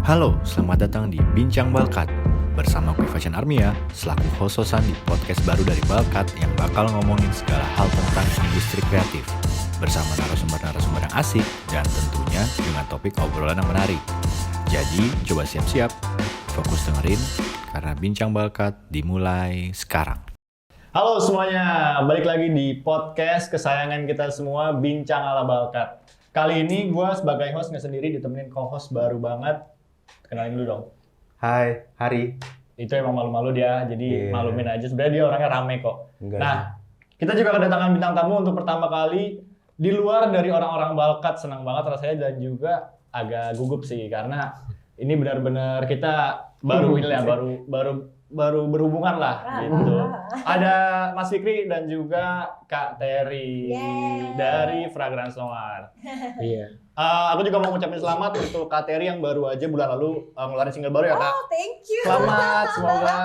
Halo, selamat datang di Bincang Balkat. Bersama gue Fashion Armia, selaku host-hostan di podcast baru dari Balkat yang bakal ngomongin segala hal tentang industri kreatif. Bersama narasumber-narasumber yang asik dan tentunya dengan topik obrolan yang menarik. Jadi, coba siap-siap, fokus dengerin, karena Bincang Balkat dimulai sekarang. Halo semuanya, balik lagi di podcast kesayangan kita semua, Bincang ala Balkat. Kali ini gue sebagai host nggak sendiri, ditemenin co-host baru banget. Kenalin dulu dong. Hai, Hari. Itu emang malu-malu dia, jadi malumin aja. Sebenarnya dia orangnya rame kok. Enggak. Nah, kita juga kedatangan bintang tamu untuk pertama kali di luar dari orang-orang Balkat. Senang banget rasanya dan juga agak gugup sih, karena ini benar-benar kita baru berhubungan lah gitu. Ada Mas Fikri dan juga Kak Terry dari Fragrance Noir. Iya. Aku juga mau ngucapin selamat untuk Kak Terry yang baru aja bulan lalu ngeluarin single baru ya Kak. Oh, thank you. Selamat, semoga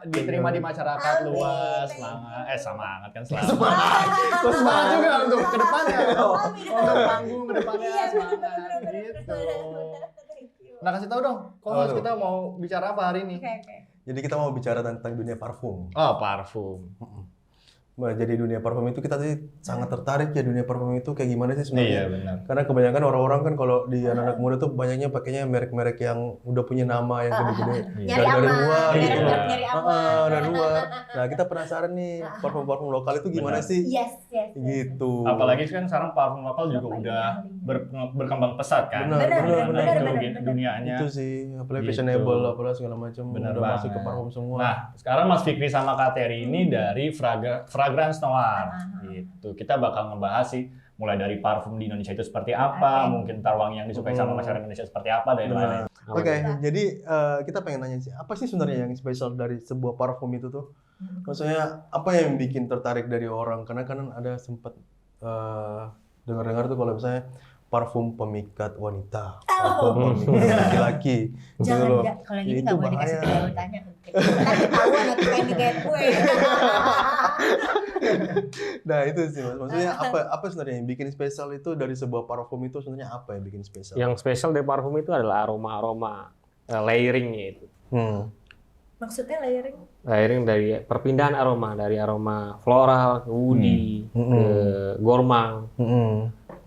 diterima di masyarakat luas. Semangat kan selamat. Terus semangat juga untuk kedepannya. Untuk panggung kedepannya semangat gitu. Nah kasih tahu dong, kalau kita mau bicara apa hari ini? Oke. Jadi kita mau bicara tentang dunia parfum. Oh, parfum. Nah, jadi dunia parfum itu kita tadi sangat tertarik ya, dunia parfum itu kayak gimana sih sebenarnya? Iya benar. Karena kebanyakan orang-orang kan kalau di anak-anak muda tuh banyaknya pakainya merek-merek yang udah punya nama yang gede-gede. Nyari aman, nyari aman. Dari luar. Nah, kita penasaran nih parfum-parfum lokal itu gimana sih? Yes. Gitu. Apalagi kan sekarang parfum lokal juga udah berkembang pesat kan. Benar. Itu dunianya. Itu sih, apalagi Gitu. fashionable, apalagi segala macam. Benar udah banget. masuk ke parfum semua. Nah, sekarang Mas Fikri sama Kak Terry ini dari Fragrance Noir. Gitu. Kita bakal ngebahas sih mulai dari parfum di Indonesia itu seperti apa, mungkin wangi yang disukai sama masyarakat Indonesia seperti apa dan lain-lain. Oke, jadi kita pengen nanya sih, apa sih sebenarnya yang spesial dari sebuah parfum itu tuh? Maksudnya apa yang bikin tertarik dari orang? Karena kan ada sempat dengar-dengar tuh kalau misalnya parfum pemikat wanita, parfum pemikat laki-laki. Jangan, kalau gitu nggak boleh dikasih tahu tanya. Ntar ketahuan atau kayak di gateway. Nah itu sih mas, maksudnya apa sebenarnya yang bikin spesial itu dari sebuah parfum itu sebenarnya apa yang bikin spesial? Yang spesial dari parfum itu adalah aroma-aroma layering-nya itu. Maksudnya layering? Layering dari perpindahan aroma, dari aroma floral ke woody, ke gourmand.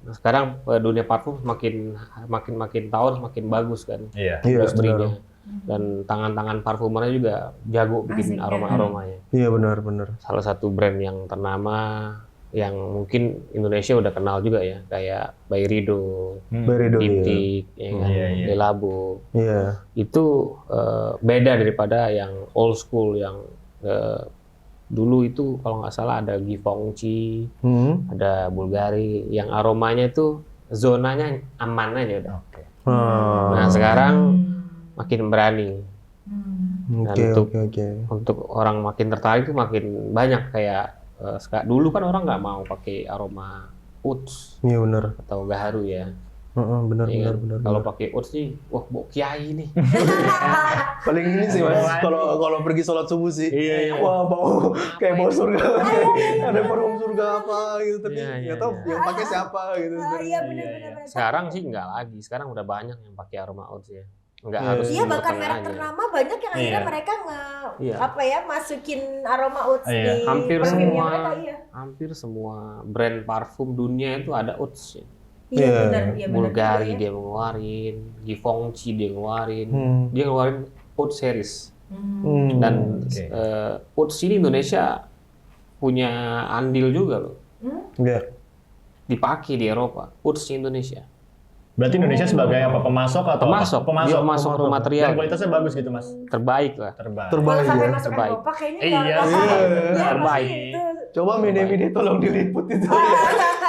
Nah, sekarang dunia parfum makin tahun semakin bagus kan industrinya. Dan tangan-tangan parfumernya juga jago bikin aroma-aromanya. Iya benar. Salah satu brand yang ternama yang mungkin Indonesia udah kenal juga ya, kayak Byredo, Diptyque, ya kan? Le Labo. Iya. Itu beda daripada yang old school yang dulu itu kalau nggak salah ada Givenchy, ada Bulgari, yang aromanya itu zonanya aman aja udah. Nah sekarang makin berani. Dan untuk orang makin tertarik itu makin banyak kayak dulu kan orang nggak mau pakai aroma Ouds atau Gaharu ya. Benar. Kalau pakai Ouds sih, wah bau kiai nih. Paling ini sih mas, kalau pergi sholat subuh sih, wah bau kayak bau surga. Ada parfum surga apa gitu, tapi nggak tahu yang pakai siapa gitu. Iya benar. Sekarang sih nggak lagi, sekarang udah banyak yang pakai aroma Ouds ya. Nggak harus Iya bahkan tengah merek aja. ternama banyak yang akhirnya mereka masukin aroma Ouds di Hampir parfumnya semua mereka. hampir semua brand parfum dunia itu ada Ouds ya. Iya benar. Bulgari dia ngeluarin, Givenchy dia ngeluarin Ouds series. Dan Ouds ini Indonesia punya andil juga loh. Dipakai di Eropa, Ouds di Indonesia. Berarti Indonesia sebagai apa? Pemasok atau Pemasok raw material. Dan kualitasnya bagus gitu mas? Terbaik lah. Kalau sampai masuk terbaik. Eropa kayaknya Iya nggak sih. Terbaik. Coba mede tolong diliput itu.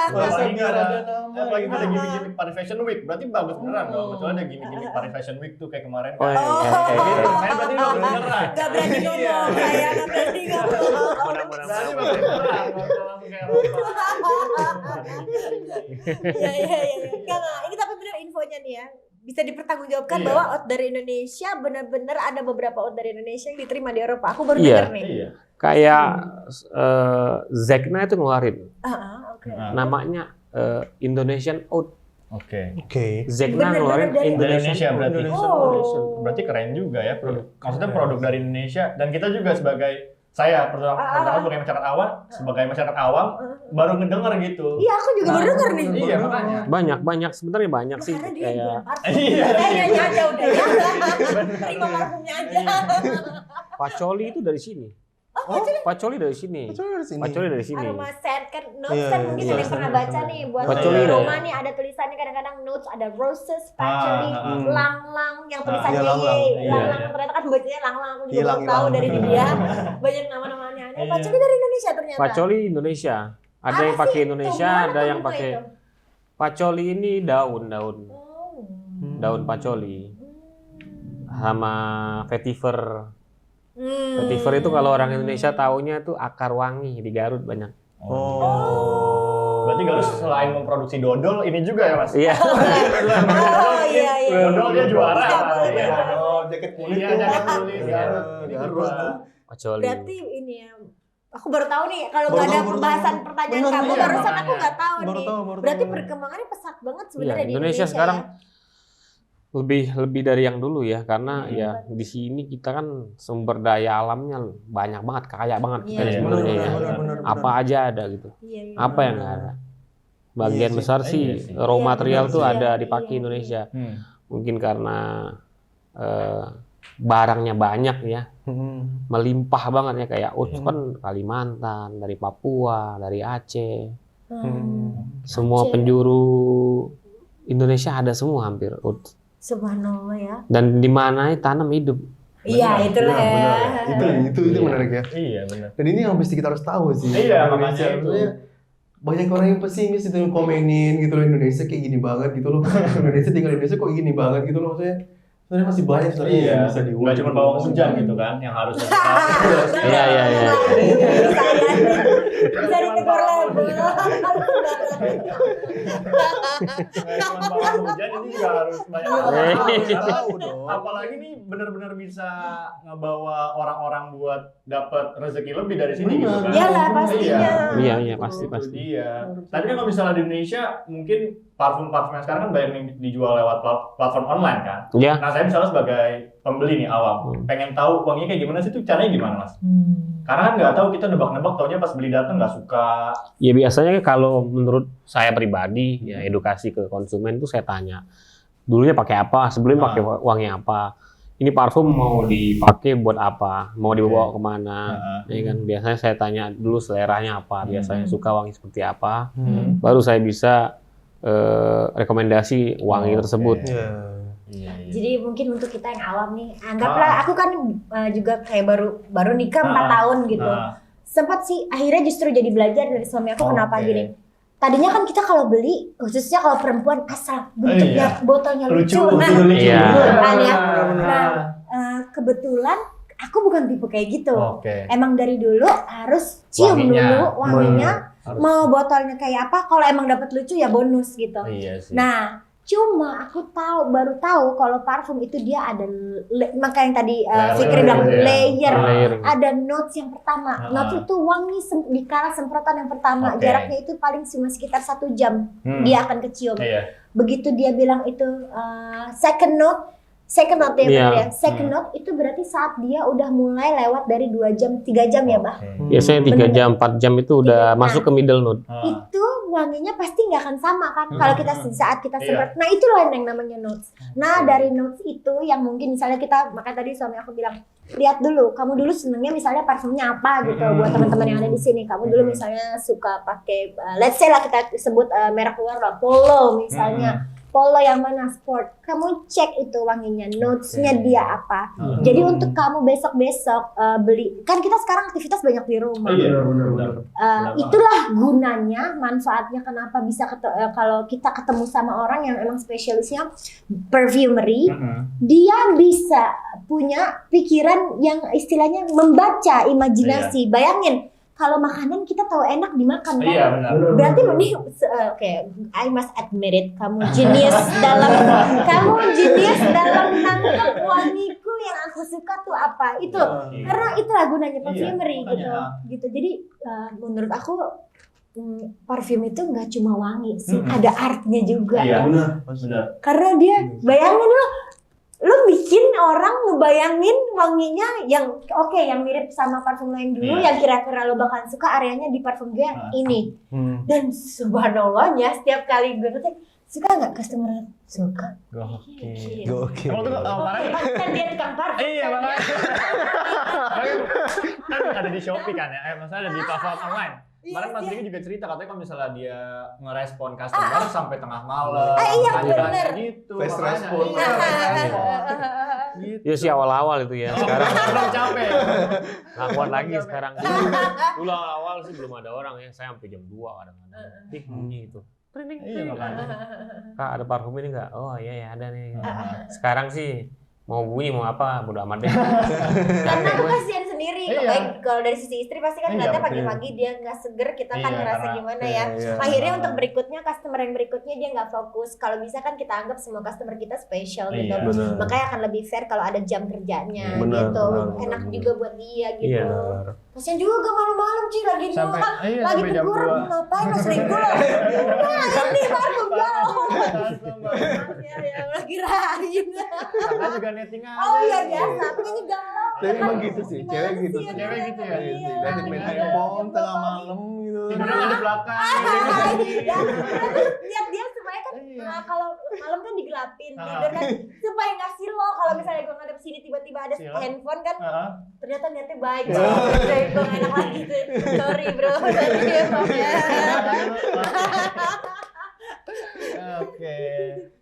Apalagi ada gimmick-gimmick Paris Fashion Week, berarti bagus beneran dong. Kecuali ada gimmick Paris Fashion Week tuh kayak kemarin. Oh, Gitu. Saya berarti bagus beneran. Nggak berani ngomong, saya nggak berani ngomong. Berarti bagus beneran. Langsung ke Eropa. Iya. Nggak. Ini tapi benar infonya nih ya. Bisa dipertanggungjawabkan bahwa out dari Indonesia benar-benar ada beberapa out dari Indonesia yang diterima di Eropa. Aku baru dengar nih. Iya. Kayak Zegna itu ngeluarin Oke. namanya Indonesian Oud. Oke. Zegna Bener-bener ngeluarin dari Indonesia berarti. Oh. Berarti keren juga ya produk. Maksudnya produk dari Indonesia dan kita juga sebagai pertama sebagai masyarakat awam baru ngedenger gitu. Iya, aku juga baru denger nih. Iya, makanya. banyak sebenarnya banyak sih Karena dia kayak jualan parfum. Iya. Kayaknya aja udah ya. Terima parfumnya aja. Pacoli itu dari sini. Oh, Pacoli dari sini. Pacoli dari sini. aroma scent kan notes Iya, kan iya, mungkin iya. ada yang pernah baca nih buat Patchouli aroma nih ada tulisannya kadang-kadang notes ada roses, patchouli, lang-lang yang tulisannya Iya, lang-lang. lang-lang Iya. ternyata kan bacanya lang-lang aku juga Hilang, baru tahu hilang. dari dia banyak nama-namanya. Iya. Patchouli dari Indonesia ternyata. Pacoli Indonesia. Ada yang pakai Indonesia, ada yang pakai Pacoli ini daun pacoli sama vetiver. Vetiver itu kalau orang Indonesia taunya tuh akar wangi di Garut banyak. Berarti Garut selain memproduksi dodol ini juga ya, Mas? Iya. Oh iya. Dodol dia juara. Iya, Jaket kulit. Iya, jaket kulit Garut. Ini Garut. juga. Pacoli. Berarti ini ya. Aku baru tahu nih kalau Baru nggak ada tahu, baru pembahasan tahu. pertanyaan Bener, kamu iya, barusan aku makanya. nggak tahu Baru nih. tahu. Berarti perkembangannya pesat banget Iya, sebenarnya di Indonesia sekarang ya. lebih dari yang dulu ya karena ya di sini kita kan sumber daya alamnya banyak banget, kaya banget kita Iya, sebenarnya ya. benar. Apa aja ada gitu. Iya. Apa yang nggak ada? Bagian Iya sih. besar sih Iya sih. raw Iya, material benar tuh sih. ada Iya, dipakai iya. Indonesia. Hmm. Mungkin karena barangnya banyak ya, melimpah banget ya kayak oats kan Kalimantan, dari Papua, dari Aceh, semua Aceh. penjuru Indonesia ada semua hampir oats. Subhanallah ya. Dan di mana tanam hidup. Iya, itulah ya. Itu Iya. menarik ya. Iya, benar. Dan ini yang mesti kita harus tahu sih. Iya, Indonesia. makanya itu. Maksudnya, banyak orang yang pesimis itu yang komenin gitu loh, Indonesia kayak gini banget gitu loh. Indonesia tinggal di Indonesia kok gini banget gitu loh, maksudnya. Sebenarnya masih banyak sebenarnya Iya, yang bisa diulik. nggak cuma bawang hujan gitu kan, yang harus Iya. Bisa ditegur label. cuma bawang hujan ini juga harus banyak Tahu dong. apalagi nih benar-benar bisa ngebawa orang-orang buat dapat rezeki lebih dari sini gitu kan. Iyalah pastinya. Iya, pasti. Iya. Tapi kan kalau misalnya di Indonesia mungkin parfum-parfum yang sekarang kan banyak yang dijual lewat platform online kan. Ya, Nah, saya misalnya sebagai pembeli nih awam, pengen tahu wanginya kayak gimana sih tuh, caranya gimana, Mas? Karena kan nggak tahu, kita nebak-nebak, taunya pas beli datang nggak suka. ya biasanya kalau menurut saya pribadi ya edukasi ke konsumen tuh saya tanya dulunya pakai apa, sebelumnya pakai wangi apa. Ini parfum mau dipakai buat apa, mau dibawa kemana, ya kan. Biasanya saya tanya dulu seleranya apa, biasanya suka wangi seperti apa, baru saya bisa rekomendasi wangi tersebut. Iya. Jadi mungkin untuk kita yang awam nih, anggaplah aku kan juga kayak baru nikah 4 tahun gitu. Sempat sih akhirnya justru jadi belajar dari suami aku kenapa gini. Tadinya kan kita kalau beli, khususnya kalau perempuan asal bentuknya botolnya lucu. Iya. Kan ya. Nah, kebetulan aku bukan tipe kayak gitu. Oke. Emang dari dulu harus cium Wanginya. dulu wanginya. Harus. Mau botolnya kayak apa, kalau emang dapat lucu ya bonus gitu. Iya sih. Nah, cuma aku baru tahu kalau parfum itu dia ada maka yang tadi Fikri bilang layer. Ada notes yang pertama. Notes itu wangi di kala semprotan yang pertama. Oke. Jaraknya itu paling cuma sekitar 1 jam dia akan kecium. Iya. Begitu dia bilang itu second note ya benar ya. Second note itu berarti saat dia udah mulai lewat dari 2 jam, 3 jam ya, Bah. Biasanya 3 jam, 4 jam itu udah masuk ke middle note. Itu wanginya pasti nggak akan sama kan kalau kita saat kita semprot. Nah, itu loh yang namanya notes. Nah, dari notes itu yang mungkin misalnya kita, makanya tadi suami aku bilang, lihat dulu, kamu dulu senengnya misalnya parfumnya apa gitu buat teman-teman yang ada di sini. Kamu dulu misalnya suka pakai let's say lah kita sebut merek luar lah, Polo misalnya. Polo yang mana sport, kamu cek itu wanginya, notes-nya dia apa. Jadi untuk kamu besok-besok beli, kan kita sekarang aktivitas banyak di rumah. Iya, benar. Itulah gunanya, manfaatnya kenapa bisa kalau kita ketemu sama orang yang emang spesialisnya perfumery, dia bisa punya pikiran yang istilahnya membaca imajinasi. Dayangi. Kalau makanan kita tahu enak dimakan kan? Iya, benar. Berarti ini oke, I must admit it, kamu jenius dalam nangkep wangiku yang aku suka tuh apa itu. Karena itulah gunanya perfumery gitu. Jadi menurut aku parfum itu nggak cuma wangi sih, ada artnya juga. Iya, benar. Karena dia bayangin lo bikin orang ngebayangin wanginya yang yang mirip sama parfum lo yang dulu, yang kira-kira lo bakalan suka, areanya di parfum gue ini. Dan subhanallahnya setiap kali gue ngetik, suka nggak customer? Suka. Gokil. Gokil. Kamu tuh kemarin Kan dia tukang parfum. iya makanya. Kan ada di Shopee kan ya, maksudnya ada di platform online. Kemarin Mas Diki juga cerita katanya kalau misalnya dia ngerespon customer sampai tengah malam. Iya tanya-tanya bener. gitu. Fast makanya. respon. Iya, fast respon. Gitu. Ya sih awal-awal itu ya. Sekarang Belum capek. ngakuan lagi sekarang. Dulu awal-awal sih belum ada orang ya. Saya sampai jam 2 kadang-kadang. Bunyi itu. Iya makanya. Kak ada parfum ini nggak? Oh iya ya ada nih. Sekarang sih mau bunyi mau apa bodo amat deh. Karena aku kasihan sendiri. Iya. Baik, kalau dari sisi istri pasti kan Iya, ngeliatnya betul. pagi-pagi dia nggak seger, kita kan Iya, ngerasa karena- gimana iya, ya. iya. Akhirnya untuk berikutnya customer yang berikutnya dia nggak fokus. Kalau bisa kan kita anggap semua customer kita spesial gitu. Iya. Benar. Makanya akan lebih fair kalau ada jam kerjanya Benar, gitu. benar, Enak benar. juga buat dia gitu. Iya. Kasian juga malam-malam Ci lagi di Sampai- rumah, iya, lagi sampai jam tegur, 2. ngapain lo selingkuh lo? Nah, ini parfum gaul. Langsung, Bang. Ya, lagi rajin. Kakak juga netting aja. Oh iya biasa, penyanyi galau. Tapi emang gitu sih, cewek gitu sih. Cewek gitu ya? Iya, Iya. liatin main handphone tengah malam gitu. Tidurnya di belakang. Ya, lihat dia supaya kan Iya. kalau malam kan digelapin, Ah. tidur kan supaya nggak silo. Kalau misalnya gue ngadep sini tiba-tiba ada Silo. handphone kan, Heeh. ternyata niatnya baik. Jadi gue nggak enak lagi tuh. Sorry bro, tadi ya. Oke.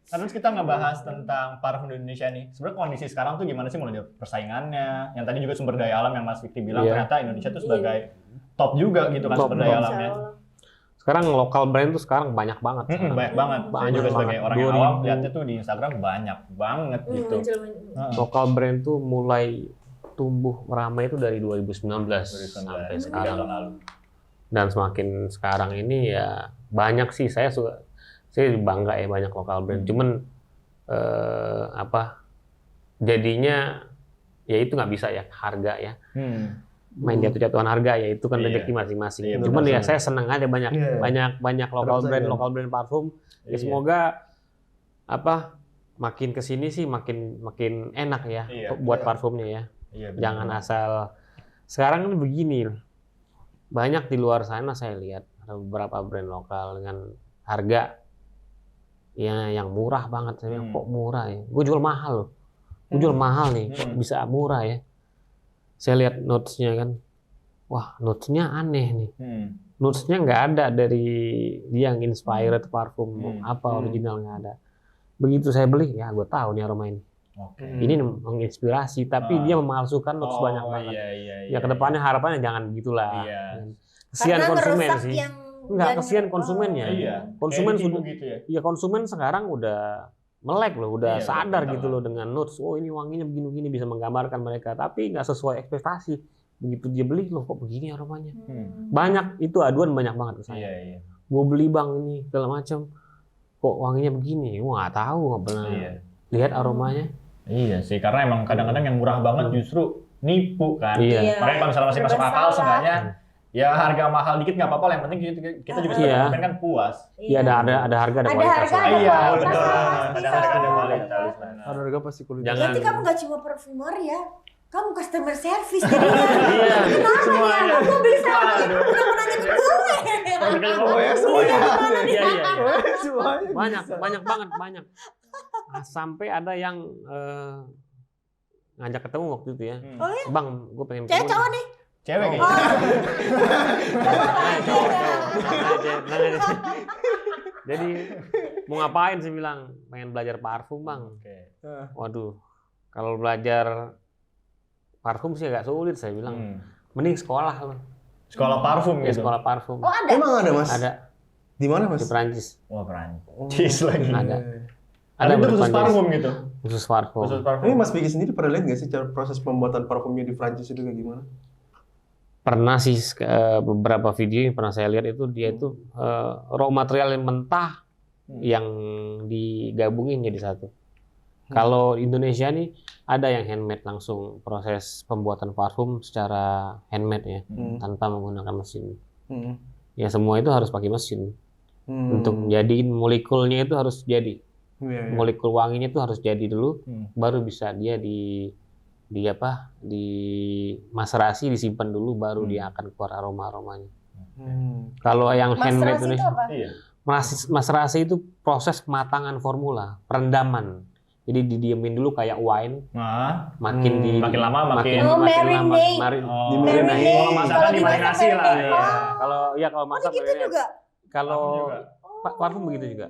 Terus kita ngebahas tentang parfum di Indonesia nih. Sebenarnya kondisi sekarang tuh gimana sih mulai dari persaingannya? Yang tadi juga sumber daya alam yang Mas Fikri bilang Iya. ternyata Indonesia tuh sebagai top juga gitu kan Top, sumber daya top. alamnya. Sekarang lokal brand tuh sekarang banyak banget. sekarang. Banyak banget. Saya Banyak juga sebagai banget. orang yang 2000. awam lihatnya tuh di Instagram banyak banget gitu. Heeh. Lokal brand tuh mulai tumbuh ramai itu dari 2019 sampai 2019, sekarang. tahun lalu. Dan semakin sekarang ini ya banyak sih saya bangga ya banyak lokal brand. Cuman jadinya ya itu nggak bisa ya harga ya. Main jatuh-jatuhan harga ya itu kan Iya. rezeki masing-masing. Iya, Cuman benar. ya saya senang ada banyak Iya. banyak lokal Bersaing. brand parfum. Ya Iya. semoga makin kesini sih makin enak ya Iya. buat Iya. parfumnya ya. Iya, benar. Jangan asal sekarang kan begini. Banyak di luar sana saya lihat ada beberapa brand lokal dengan harga yang murah banget. Saya bilang kok murah ya. Gue jual mahal loh. Gue jual mahal nih, kok bisa murah ya. Saya lihat notes-nya kan. Wah, notes-nya aneh nih. Notes-nya nggak ada dari dia yang inspired parfum original nggak ada. Begitu saya beli, ya gue tahu nih aroma ini. Oke. Ini menginspirasi, tapi dia memalsukan notes banyak banget. Iya. Ya kedepannya harapannya jangan begitulah. Iya. Kesian Karena konsumen ngerusak sih. yang Enggak, dan- kesian konsumennya. Iya. Konsumen Kayak ditipu sudah gitu ya. ya konsumen sekarang udah melek loh, udah Iya, sadar betul. gitu loh dengan notes. Oh ini wanginya begini-begini bisa menggambarkan mereka, tapi nggak sesuai ekspektasi. Begitu dia beli loh kok begini aromanya. Banyak itu aduan banyak banget ke saya. Iya. Gue beli bang ini segala macam. Kok wanginya begini? Gue nggak tahu, nggak pernah Iya. lihat aromanya. Iya sih, karena emang kadang-kadang yang murah banget justru nipu kan. Iya. Makanya kalau misalnya masih masuk akal, Bersalah. seenggaknya ya harga mahal dikit nggak apa-apa, yang penting kita juga sebagai Iya. konsumen kan puas. Iya ada harga ada Ada kualitas. harga, lah. ada Iya, kualitas. betul. Iya. Ada harga ada kualitas. benar. Harga pasti kulit. Jangan. Berarti kamu gak cuma parfumer ya, kamu customer service jadinya. Iya, Kenapa semuanya. ya? Gue beli sama dia, Waduh. udah pernah nanya ke gue. Semuanya, semuanya. Iya iya. Semuanya Banyak bisa. banyak banget banyak. Nah, sampai ada yang ngajak ketemu waktu itu ya. Oh iya? Bang, gue pengen Cewek ketemu. cowok nih? Cewek Oh. kayaknya. Tenang aja. Jadi mau ngapain sih bilang pengen belajar parfum bang. Oke. Waduh, kalau belajar parfum sih agak sulit saya bilang. Mending sekolah loh. Sekolah parfum Ya, gitu. sekolah parfum. Oh ada? Emang ada mas? Ada Di mana mas? di Perancis. Wah, Perancis lagi. Ada. Ada itu di khusus Perancis. parfum gitu. Khusus parfum. Khusus parfum. Ini Mas Vicky sendiri pernah lihat nggak sih cara proses pembuatan parfumnya di Prancis itu kayak gimana? Pernah sih beberapa video yang pernah saya lihat itu dia itu raw material yang mentah yang digabungin jadi satu. Kalau Indonesia nih ada yang handmade langsung proses pembuatan parfum secara handmade ya tanpa menggunakan mesin. Ya semua itu harus pakai mesin. Untuk menjadiin molekulnya itu harus jadi. Molekul wanginya itu harus jadi dulu, baru bisa dia di maserasi, disimpan dulu, baru dia akan keluar aroma-aromanya. Kalau yang handmade Maserasi itu Indonesia, apa? Iya. maserasi itu proses pematangan formula, perendaman. Jadi didiemin dulu kayak wine, Nah, makin lama makin Oh, lama, marinate. marinate. Kalau masakan Kalau dimarinasi dimasak lah. marinate. Iya. Kalau masak gitu marinate. juga. Kalau Parfum juga. parfum begitu juga.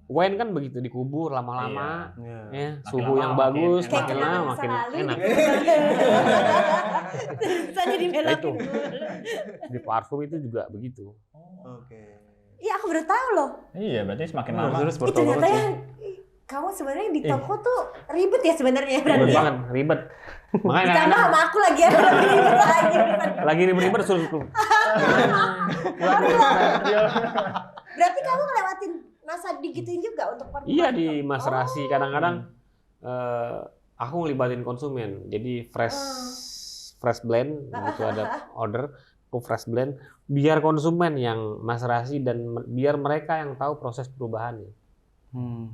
Wine kan begitu, dikubur lama-lama, ya, Makin suhu lama yang makin bagus, enak. makin Kayak lama kenangan makin masa lalu enak. gitu. Saya Nah, itu dibelokin. di parfum itu juga begitu. Oke. Iya, aku baru tahu loh. Iya, berarti semakin lama. Terus Itu ternyata yang kamu sebenarnya di toko tuh ribet ya sebenarnya Ribet berarti. Ya? banget, ribet. Makanya Ditambah sama aku lagi ya, lebih ribet lagi. lagi ribet suruh. Berarti kamu ngelewatin masa digituin juga untuk parfum? Iya, di maserasi kadang-kadang aku ngelibatin konsumen. Jadi fresh blend itu ada order, aku fresh blend biar konsumen yang maserasi dan biar mereka yang tahu proses perubahannya.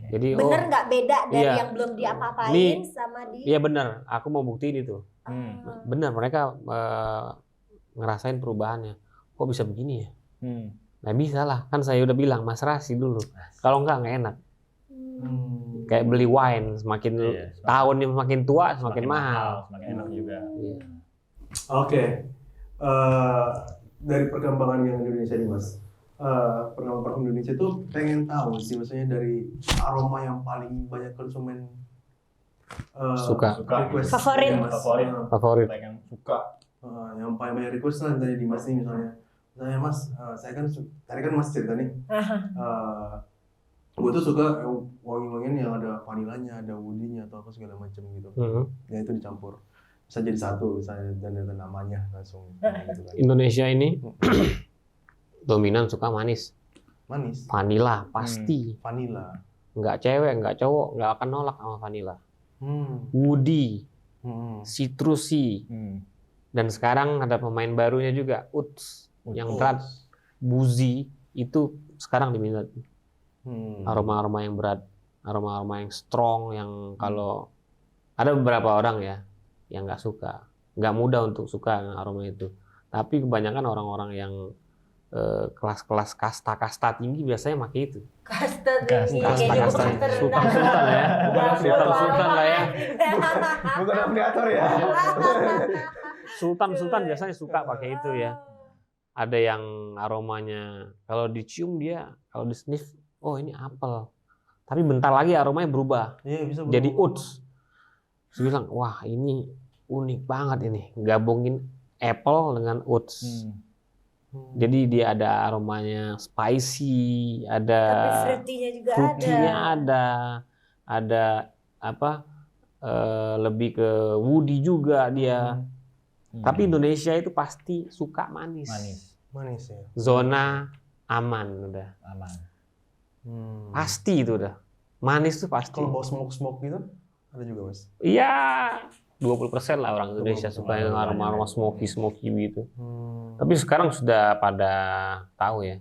Jadi Bener nggak beda dari iya. yang belum diapa-apain Ini- sama di? iya benar, aku mau buktiin itu. Benar, mereka ngerasain perubahannya. Kok bisa begini ya? Nah bisa lah, kan saya udah bilang maserasi dulu. Kalau nggak enak. Kayak beli wine, semakin Iya, tahunnya semakin tua semakin mahal. Semakin enak juga. Iya. Oke. Dari perkembangan yang Indonesia nih Mas. Perkembangan parfum Indonesia tuh pengen tahu sih, maksudnya dari aroma yang paling banyak konsumen Suka. request Favorit. ya, Mas. Favorit. Baik yang suka. Yang paling banyak request lah dari Dimas nih misalnya. Misalnya Mas, saya kan tadi kan Mas cerita nih. Gue tuh suka wangi-wangian yang ada vanilanya, ada woody-nya atau apa segala macam gitu. Ya itu dicampur. Bisa jadi satu misalnya dan ada namanya langsung gitu kan. Indonesia ini dominan suka manis. Manis, Vanilla pasti. vanilla. Nggak cewek, nggak cowok, nggak akan nolak sama vanilla. Hmm. Woody, Hmm. citrusi, dan sekarang ada pemain barunya juga, Uts, yang berat, Buzi, itu sekarang diminat. Aroma-aroma yang berat, aroma-aroma yang strong, yang kalau ada beberapa orang ya yang nggak suka, nggak mudah untuk suka dengan aroma itu. Tapi kebanyakan orang-orang yang kelas-kelas kasta tinggi biasanya pakai itu. Kasta Kasta. tinggi, Kasta, kayak kasta. juga terendah. Sultan-sultan ya. Sultan-sultan lah ya. Bukan afiliator ya. Sultan biasanya suka pakai itu ya. Ada yang aromanya kalau dicium dia, kalau di sniff, oh ini apel. Tapi bentar lagi aromanya berubah Iya, bisa jadi berubah. oats. Terus bilang, wah ini unik banget ini, gabungin apple dengan oats. Jadi dia ada aromanya spicy, ada Tapi fruity-nya juga fruity-nya ada. ada apa? Lebih ke woody juga dia. Tapi Indonesia itu pasti suka manis. Manis ya. Zona aman udah. Aman. Pasti itu udah. Manis tuh pasti. Kalau bau smoke gitu ada juga Mas. Iya, 20% lah orang Indonesia 20%. suka yang aroma-aroma smoky gitu. Tapi sekarang sudah pada tahu ya.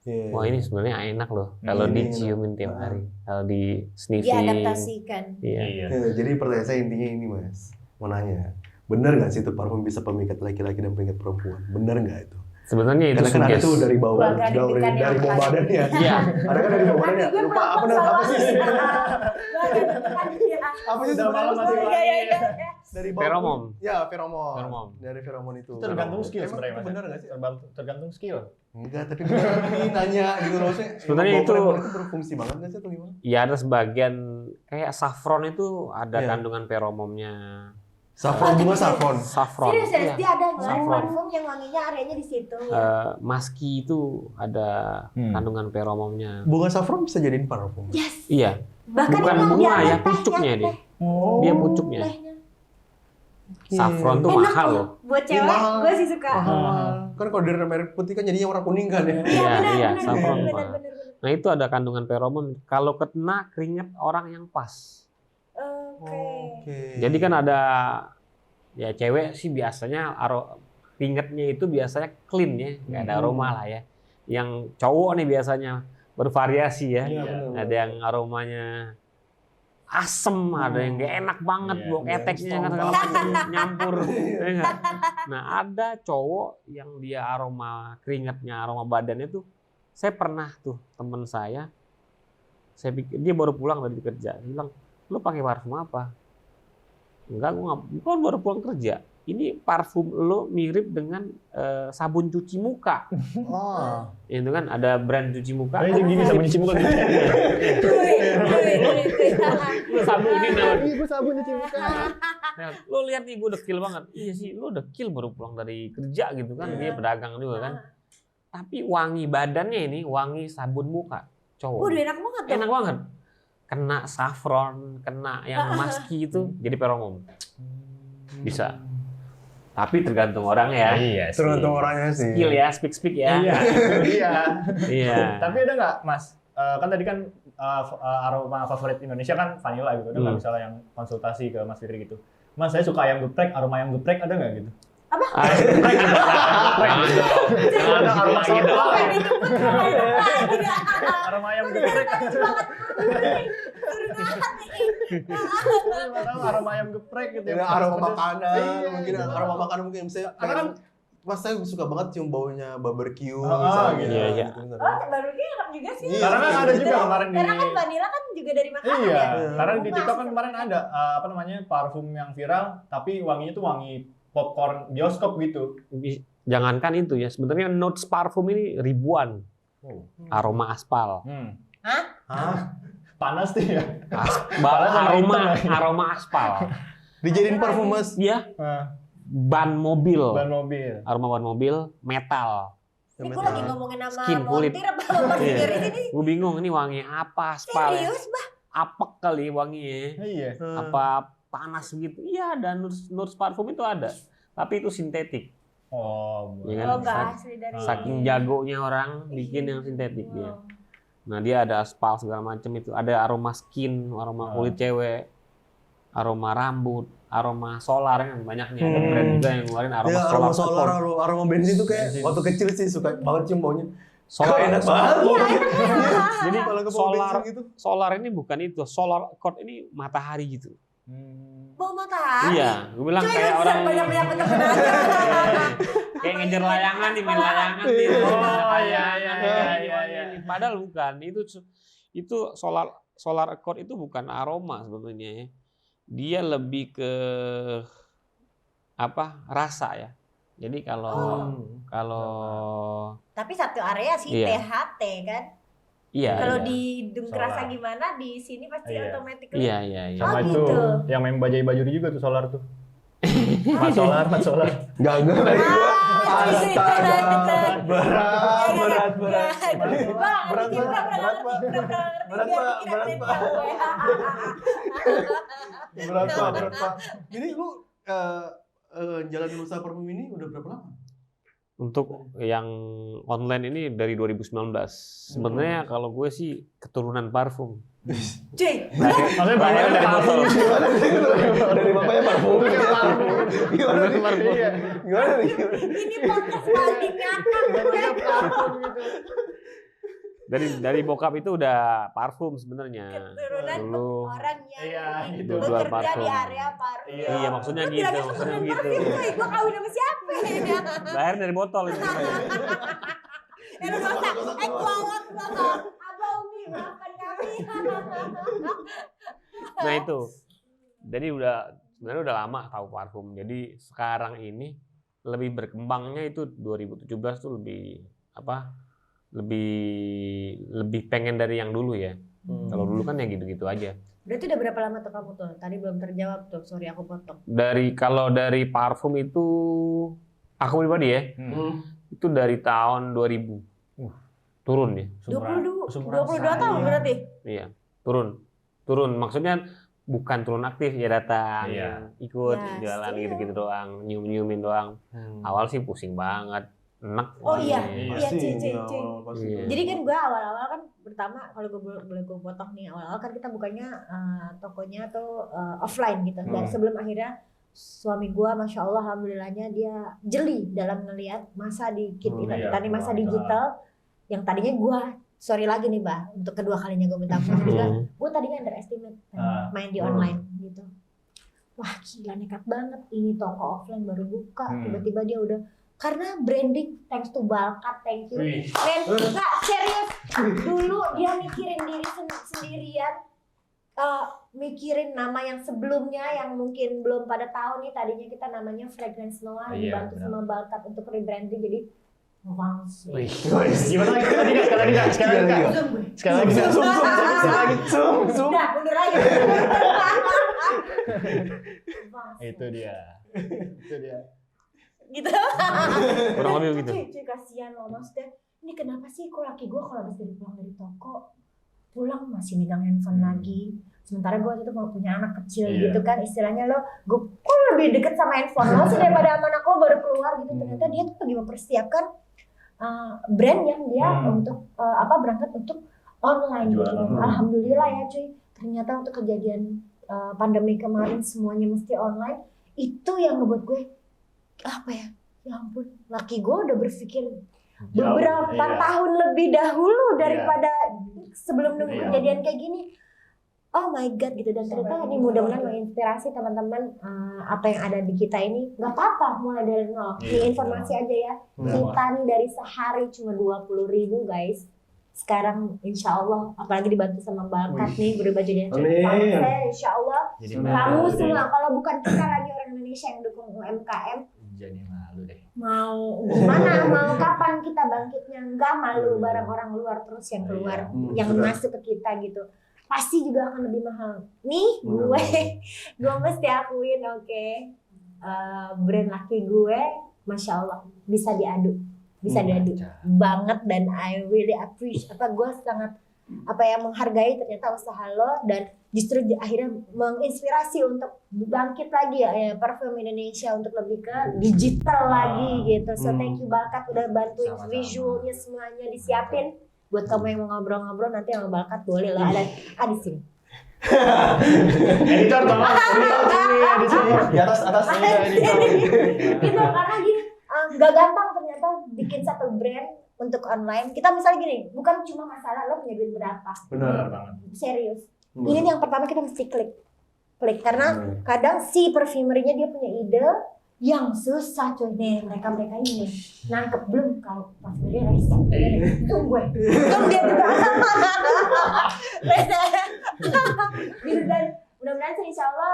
Yeah. Wah ini sebenarnya enak loh kalau Ini diciumin tiap hari, kalau di sniffing. Diadaptasikan. Iya. Iya. Ya, jadi pertanyaan saya intinya ini Mas, mau nanya, benar nggak sih itu parfum bisa pemikat laki-laki dan pemikat perempuan? Benar nggak itu? Sebenarnya itu Karena kan ada suges. tuh dari bawah, Bangga deg-degan dari yang bawah pasti. badannya. Iya. Ada kan dari bawah badannya. Gue Lupa apa perempuan apa sih? soalnya. Apa sih Udah sebenarnya malam Mas? masih Iya. Dari bawah. Feromon. Ya, feromon. Feromon. Dari feromon itu. Tergantung Feromon. skill Emang sebenarnya itu Mas. benar nggak sih? Tergantung skill. Enggak, tapi ini nanya gitu loh. Maksudnya, Sebenarnya emang bau itu- feromon itu berfungsi banget nggak sih atau gimana? Ya ada sebagian kayak saffron itu ada Iya. kandungan feromonnya. Saffron, bunga saffron. Saffron. Serius, Iya. dia ada ngeluarin Saffron. parfum yang wanginya areanya di situ. Ya. Maski itu ada kandungan feromonnya. Bunga saffron bisa jadiin parfum. Yes. Iya. Bahkan Bukan emang bunga dia ya, teh, pucuknya dia. Oh. Dia pucuknya. tehnya. Saffron tuh Enak mahal loh. loh. Buat Iya, cewek, mahal. gue sih suka. Kan kalau dari merek putih kan jadinya warna kuning kan ya. Iya, benar, saffron benar, mahal. benar. Nah itu ada kandungan feromon. Kalau kena keringat orang yang pas. Oke. Jadi kan ada ya cewek sih biasanya keringatnya itu biasanya clean ya, nggak ada aroma lah ya. yang cowok nih biasanya bervariasi ya. Iya, benar. Ada yang aromanya asem, ada yang gak enak banget, Iya, bau keteknya kan segala macam nyampur. Ya nggak? Nah ada cowok yang dia aroma keringatnya, aroma badannya tuh, saya pernah tuh temen saya pikir dia baru pulang dari kerja, dia bilang, lu pakai parfum apa? Enggak, gua baru pulang kerja. Ini parfum lo mirip dengan sabun cuci muka. Oh. Itu kan ada brand cuci muka. Kayak gini sabun cuci muka gitu. Sabun ini namanya. Gue sabun cuci muka. Nah, lo lihat nih gue dekil banget. Iya sih, lo dekil baru pulang dari kerja gitu kan. Dia pedagang juga kan. Tapi wangi badannya ini wangi sabun muka. Cowok. Waduh, enak banget dong. Enak banget. Kena saffron, kena yang musky itu jadi feromon. Bisa. Tapi tergantung orangnya ya. Iya sih. Tergantung orangnya sih. Skill ya, speak ya. Iya, iya. Iya. Tapi ada nggak, Mas? Kan tadi kan aroma favorit Indonesia kan vanilla gitu. Ada nggak misalnya yang konsultasi ke Mas Fikri gitu? Mas, saya suka ayam geprek, aroma ayam geprek ada nggak gitu? Apa? Geprek gitu. Ada aroma gitu. Aroma ayam geprek. Tahu aroma ayam geprek gitu. Ada aroma makanan, Iya, mungkin gitu. aroma makanan mungkin misalnya Karena kan Mas saya suka banget cium baunya barbecue Oh, gitu. iya, iya. Gitu, Oh, baru dia enak juga sih. Iya, Karena kan ada juga kemarin di Karena kan vanilla kan juga dari makanan Iya, ya. karena di TikTok kan kemarin ada apa namanya parfum yang viral, tapi wanginya tuh wangi popcorn bioskop gitu. Jangankan itu ya, sebenarnya notes parfum ini ribuan. Aroma aspal. Hah? Panas tuh ya. Aroma aspal. Dijadiin parfum Mas. Iya, ban mobil. Ban mobil. Aroma ban mobil, metal. Ini gue lagi ngomongin sama Skin, kulit. montir apa sama Iya. dari sini. Gue bingung ini wangi apa aspal. Ya? Serius, Bah? Apek kali wanginya. Iya. Apa panas gitu. Iya, ada notes parfum itu ada. Tapi itu sintetik. Oh, Iya kan? Oh, enggak asli dari Saking jagonya orang bikin yang sintetik dia. Nah, dia ada aspal segala macam itu. Ada aroma skin, aroma kulit cewek, aroma rambut, aroma solar kan banyaknya. Ada brand juga yang ngeluarin aroma Ya, solar. aroma solar, Accord. aroma bensin tuh kayak Bensin. waktu kecil sih suka banget cium baunya. Solar Kok enak banget. Jadi Kalau ke bau solar bensin gitu. solar ini bukan itu. Solar Accord ini matahari gitu. bau matahari. Iya, gue bilang Cuy, kayak lu orang banyak-banyak temen aja. kayak ngejar layangan nih, main layangan nih. Oh, iya. Padahal bukan. Itu solar Accord itu bukan aroma sebenarnya ya. Dia lebih ke rasa ya. Jadi kalau Tapi satu area sih Iya. THT kan. iya. Kalau iya. di hidung kerasa Solar. gimana di sini pasti Iya. otomatis. Iya. Sama Oh, itu gitu. yang main bajai bajuri juga tuh solar tuh. Mat solar. Enggak lagi gua. Astaga. Berat. Berat Pak. Jadi lu jalanin usaha parfum ini udah berapa lama? Untuk yang online ini dari 2019. Sebenarnya kalau gue sih keturunan parfum. Cuy, Maksudnya bawahnya dari botol. Dari bapaknya parfum. Gimana nih? Iya. Gimana nih? ini podcast paling ngakak. Dari bokap itu udah parfum sebenarnya. Keturunan Dulu. orang yang Iya, gitu. Jual bekerja parfum. di area parfum. Iya, maksudnya Lu gitu, bilangnya maksudnya keturunan gitu. parfum, cuy. Gua kawin sama siapa? Lahir dari botol itu. Lu dosa. Kuawak banget. Abah Umi, maafkan kami. Nah itu. Jadi sebenarnya udah lama tahu parfum. Jadi sekarang ini lebih berkembangnya itu 2017 tuh lebih pengen dari yang dulu ya. Kalau dulu kan ya gitu-gitu aja. Berarti udah berapa lama tuh kamu tuh? Tadi belum terjawab tuh. Sorry aku potong. Kalau dari parfum itu aku pribadi ya, itu dari tahun 2000. Turun ya. 22 tahun berarti. Iya, turun. Maksudnya bukan turun aktif ya, datang, Iya. ikut Yes, jalan iya. gitu-gitu doang, nyium-nyiumin doang. Awal sih pusing banget, enak. Oh iya, wanginya. iya cuy. Iya. Jadi kan gue awal-awal kan pertama kalau gue boleh gue potong nih, awal-awal kan kita bukannya tokonya tuh offline gitu. Dan sebelum akhirnya suami gue, masya Allah, alhamdulillahnya dia jeli dalam ngelihat masa di Iya, masa digital. yang tadinya gue sorry lagi nih Bah, untuk kedua kalinya gue minta maaf juga, gue tadinya underestimate main di online gitu. Wah gila nekat banget, ini toko offline baru buka, tiba-tiba dia udah, karena branding thanks to Balkat, thank you. Nggak serius, dulu dia mikirin diri sendirian, mikirin nama yang sebelumnya yang mungkin belum pada tahu nih, tadinya kita namanya Fragrance Noah, dibantu sama Balkat untuk rebranding jadi Vans. Gimana lagi? Sekali lagi. Zoom. Udah, mundur aja. Itu dia. Gitu. Kurang lebih gitu. Cuy, kasihan loh maksudnya. Ini kenapa sih kok laki gue kalau habis pulang dari toko pulang masih megang handphone lagi. Sementara gue waktu itu mau punya anak kecil gitu kan, istilahnya gue kok lebih deket sama handphone lo sih daripada sama anak lo baru keluar gitu. Ternyata dia tuh lagi mempersiapkan brand yang dia untuk berangkat untuk online gitu. Alhamdulillah ya cuy. Ternyata untuk kejadian pandemi kemarin semuanya mesti online, itu yang ngebuat gue ya ampun, laki gue udah berpikir beberapa tahun lebih dahulu daripada sebelum nunggu kejadian kayak gini. Oh my god gitu, dan ternyata ini mudah-mudahan menginspirasi teman-teman apa yang ada di kita ini. Gak apa-apa mulai dari nol. Ini informasi aja ya. Kita nih dari sehari cuma 20.000 guys. Sekarang insya Allah apalagi dibantu sama Balkat nih berubah jadi insya Allah kamu semua, kalau bukan kita lagi orang Indonesia yang dukung UMKM, jadi malu deh. Mau gimana, mau kapan kita bangkitnya, nggak malu barang orang luar terus yang keluar, yang masuk ke kita gitu, pasti juga akan lebih mahal. Nih gue mesti akuin brand laki gue, masya Allah bisa diadu banget, dan I really appreciate gue sangat menghargai ternyata usaha lo, dan justru akhirnya menginspirasi untuk bangkit lagi ya parfum Indonesia untuk lebih ke digital lagi gitu. So thank you Balkat udah bantuin visualnya semuanya disiapin. Buat kamu yang mau ngobrol-ngobrol nanti sama Balkat boleh lah ada di sini. Editor tolong, di sini di atas gitu, karena gini gak gampang ternyata bikin satu brand untuk online. Kita misalnya gini, bukan cuma masalah lo punya duit berapa. Benar banget. Serius. Ini yang pertama kita mesti klik karena kadang si perfumery-nya dia punya ide yang susah cuy nih, mereka ini nangkep belum kalau pas dia rese gue dia juga gitu. Dan mudah-mudahan sih insya Allah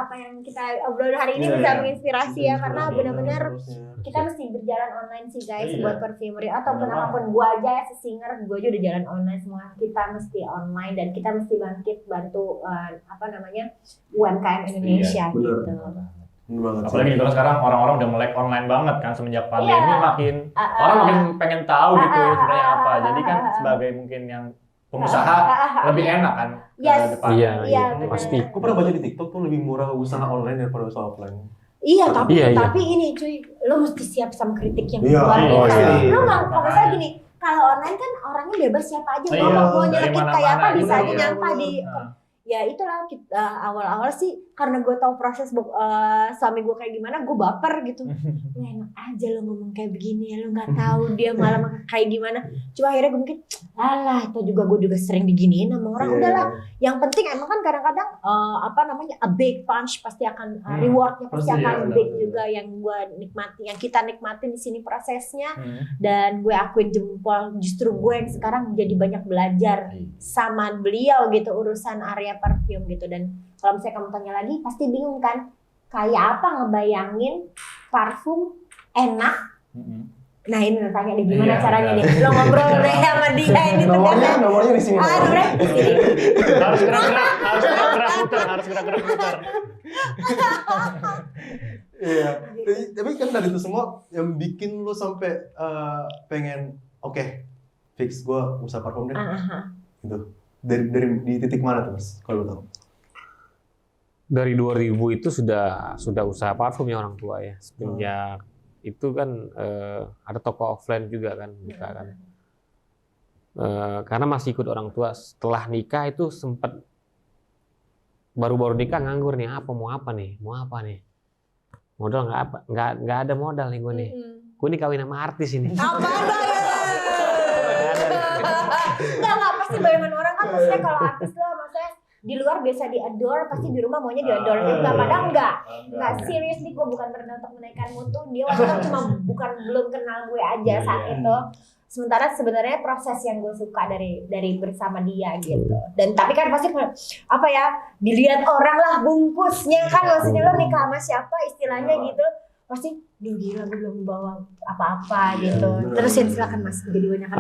apa yang kita obrolin hari ini bisa menginspirasi ya, karena benar-benar kita mesti berjalan online sih guys buat perfumery ataupun apapun. Gue aja singer, gue aja udah jalan online semua. Kita mesti online dan kita mesti bangkit bantu UMKM Indonesia gitu. Apalagi kalau sekarang orang-orang udah melek online banget kan semenjak pandemi, makin orang makin pengen tahu gitu sebenarnya apa. Jadi kan sebagai mungkin yang pengusaha lebih enak kan depan. Iya, pasti. Aku pernah baca di TikTok tuh lebih murah usaha online daripada usaha offline. Iya, tapi ini cuy, lo mesti siap sama kritik yang luar biasa. Lo nggak usah gini, kalau online kan orangnya bebas siapa aja mau nyelekit kayak apa bisa aja nyampah di. Ya itulah kita awal-awal sih karena gue tahu proses suami gue kayak gimana, gue baper gitu. Ya enak aja lo ngomong kayak begini ya, lo nggak tahu dia malah kayak gimana. Cuma akhirnya gue mungkin itu juga gue juga sering diginiin sama orang. Udahlah, yang penting emang kan kadang-kadang a big punch pasti akan rewardnya pasti akan big juga, yang gue nikmati, yang kita nikmatin di sini prosesnya. Dan gue akuin jempol, justru gue yang sekarang jadi banyak belajar sama beliau gitu urusan area parfum gitu. Dan kalau misalnya kamu tanya lagi pasti bingung kan, kayak apa ngebayangin parfum enak. Nah ini tanya deh gimana caranya nih lo ngobrol deh sama dia ini nomornya di sini. Nomornya di sini. Harus gerak-gerak putar. Iya. Tapi kan dari itu semua yang bikin lo sampai pengen fix gue usaha parfum deh. Gitu. Dari di titik mana tuh Mas? Kalau lo tahu? Dari 2000 itu sudah usaha parfum ya orang tua ya. Semenjak itu kan ada toko offline juga kan buka kan. Karena masih ikut orang tua. Setelah nikah itu sempat baru-baru nikah nganggur nih, mau apa nih modal nggak ada modal nih gue nih. Gue nih kawin sama artis ini. Enggak, pasti bayangan orang kan maksudnya kalau artis lo maksudnya di luar biasa di-adore, pasti di rumah maunya di-adore juga. Padahal enggak serius nih, gue bukan pernah untuk menaikkan mutu. Dia waktu itu cuma belum kenal gue aja saat itu. Sementara sebenarnya proses yang gue suka dari bersama dia gitu. Dan tapi kan pasti apa ya, dilihat orang lah bungkusnya kan, maksudnya lo nikah sama siapa istilahnya gitu. Pasti duh gila gue belum bawa apa-apa gitu. Terus ya silakan Mas, jadi banyak kan.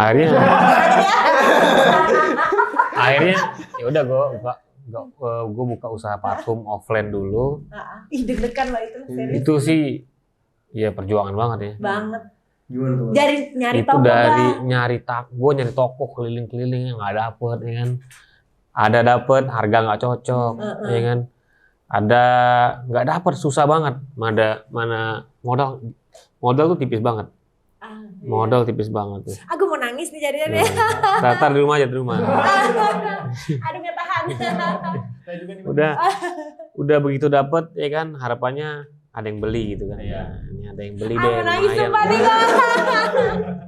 Akhirnya ya udah gue buka usaha parfum offline dulu. Ih deg-degan lah itu serius. Itu sih ya perjuangan banget ya. Banget. Gimana tuh? Nyari itu toko dari bang. gue nyari toko keliling-keliling yang nggak dapet ya kan. Ada dapet, harga nggak cocok ya kan. Ada nggak dapet, susah banget. Mana modal tuh tipis banget. Modal tipis banget tuh. Aku mau nangis nih jadinya. Tar di rumah aja di rumah. Aduh nggak tahan. Udah begitu dapet ya kan, harapannya ada yang beli gitu kan. Ini ada yang beli deh. Aku nangis sumpah nih.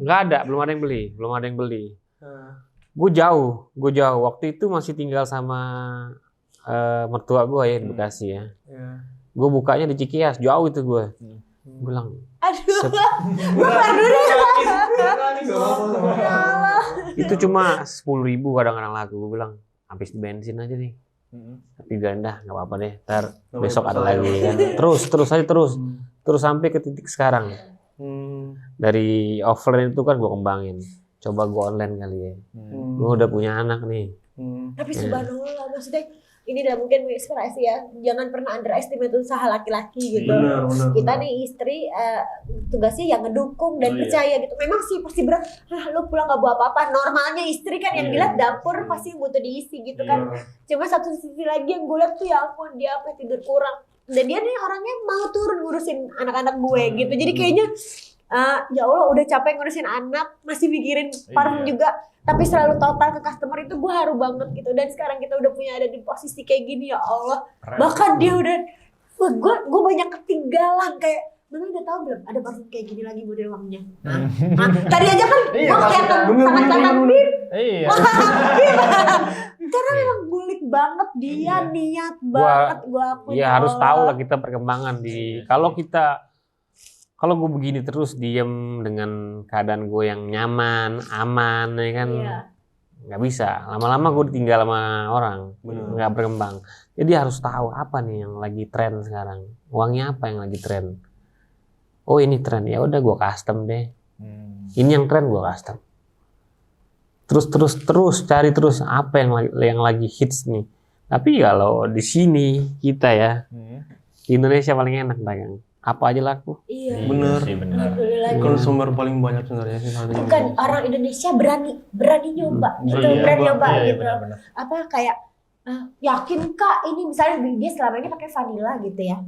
Nggak ada, belum ada yang beli. Gue jauh. Waktu itu masih tinggal sama mertua gue ya di Bekasi ya. Gue bukanya di Cikias, jauh itu gue. Gue bilang, aduh, bubar dulu itu cuma 10.000 kadang-kadang laku. Gue bilang, habis bensin aja nih. Tapi ganda, nggak apa-apa deh. Ntar besok ada lagi kan. Terus sampai ke titik sekarang. Dari offline itu kan gue kembangin. Coba gue online kali ya. Gue udah punya anak nih. Tapi subhanallah, maksudnya ini udah mungkin menginspirasi ya. Jangan pernah underestimate usaha laki-laki gitu. Benar. Kita nih istri tugasnya yang ngedukung dan percaya gitu. Memang sih pasti berat. Lu pulang gak bawa apa-apa. Normalnya istri kan yang dilihat dapur pasti butuh diisi gitu kan. Cuma satu sisi lagi yang gue lihat tuh ya ampun dia apa tidur kurang. Dan dia nih orangnya mau turun ngurusin anak-anak gue gitu. Jadi kayaknya ya Allah udah capek ngurusin anak, masih mikirin parfum juga. Tapi selalu total ke customer itu gue haru banget gitu. Dan sekarang kita udah punya ada di posisi kayak gini ya Allah. Bahkan dia udah, gue banyak ketinggalan kayak, Mana udah tahu belum ada parfum kayak gini lagi model wanginya. Tadi aja kan gue kelihatan sangat cantik. Iya. Karena memang gulik banget dia, niat banget gue akuin. Iya harus tahu lah kita perkembangan di. Kalau gue begini terus diem dengan keadaan gue yang nyaman, aman, ya kan, nggak bisa. Lama-lama gue ditinggal sama orang, nggak berkembang. Jadi harus tahu apa nih yang lagi tren sekarang. Uangnya apa yang lagi tren? Oh ini tren, ya udah gue custom deh. Ini yang tren gue custom. Terus cari terus apa yang lagi hits nih. Tapi kalau di sini kita ya, di Indonesia paling enak dagang. Apa aja laku. Iya. Bener. Konsumer paling banyak sebenarnya sih. Bukan orang Indonesia berani nyoba, berani nyoba gitu. Bener. Apa kayak yakin kak ini misalnya dia selama ini pakai vanilla gitu ya.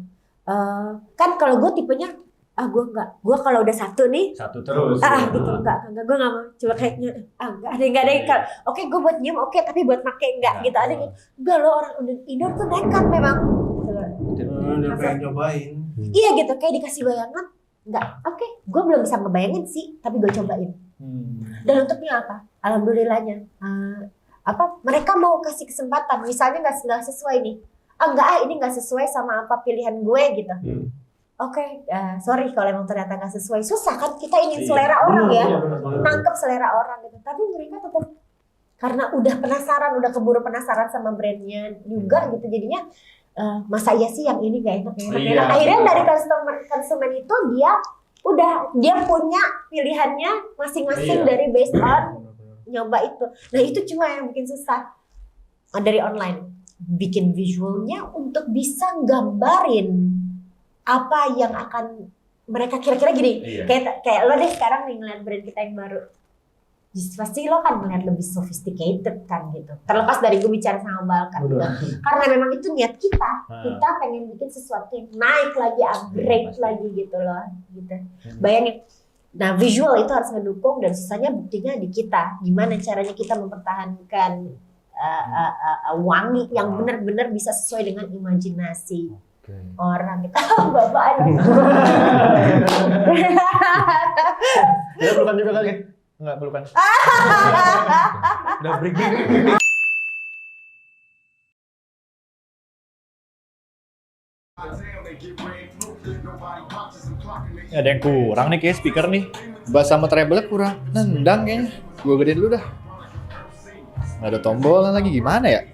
Kan kalau gue tipenya gue kalau udah satu nih Satu terus. gitu enggak gue nggak mau coba kayaknya enggak ada yang oke gue buat nyium oke tapi buat pakai enggak gitu ada gitu enggak lo orang Indo tuh nekat memang Udah pengen nyobain. iya gitu kayak dikasih bayangan enggak oke gue belum bisa ngebayangin sih tapi gue cobain dan untuknya apa alhamdulillahnya mereka mau kasih kesempatan misalnya nggak sesuai nih ini nggak sesuai sama apa pilihan gue gitu. Oke, sorry kalau emang ternyata nggak sesuai. Susah kan kita ingin selera orang ya, nangkep selera orang gitu. Tapi mereka tetap karena udah penasaran, udah keburu penasaran sama brandnya juga gitu. Jadinya masa iya sih yang ini nggak enak. Akhirnya dari konsumen itu dia punya pilihannya masing-masing dari based on nyoba itu. Nah itu cuma yang bikin susah dari online. Bikin visualnya untuk bisa gambarin apa yang akan mereka kira-kira gini kayak lo deh sekarang nih ngeliat brand kita yang baru pasti lo kan ngeliat lebih sophisticated kan gitu terlepas dari gue bicara sama Balkan gitu. Karena memang itu niat kita pengen bikin sesuatu yang naik lagi upgrade lagi gitu loh gitu bayangin nah visual itu harus mendukung dan sisanya buktinya di kita gimana caranya kita mempertahankan wangi yang benar-benar bisa sesuai dengan imajinasi orang kita bapak ya bukan juga kali Enggak, pelukan. Udah break. Ya, ada yang kurang nih kayak speaker nih. Bass sama treble kurang nendang kayaknya. Gue gedein dulu dah. Nggak ada tombolan lagi, gimana ya?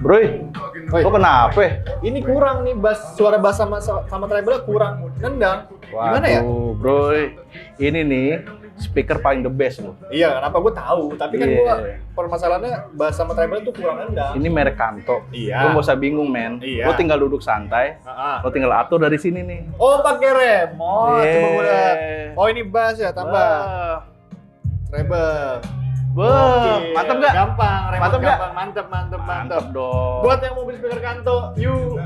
Broy, Woi, kok kenapa? ini kurang nih suara bass sama treble kurang nendang. Gimana ya? Waduh, Bro, ini nih speaker paling the best loh. Iya, kenapa gue tahu, tapi kan Iya. gue permasalahannya bass sama treble tuh kurang nendang. Ini merek Kanto. Iya. Lo nggak usah bingung, men. Iya. Lo tinggal duduk santai. Lo tinggal atur dari sini nih. Oh, pakai remote. Iya. Coba gue lihat. Oh, ini bass ya, tambah Wah. treble. Wah, Oke, mantep nggak? Gampang, remote Mantep nggak? gampang. Mantep. Mantap dong. Buat yang mau beli speaker Kanto, yuk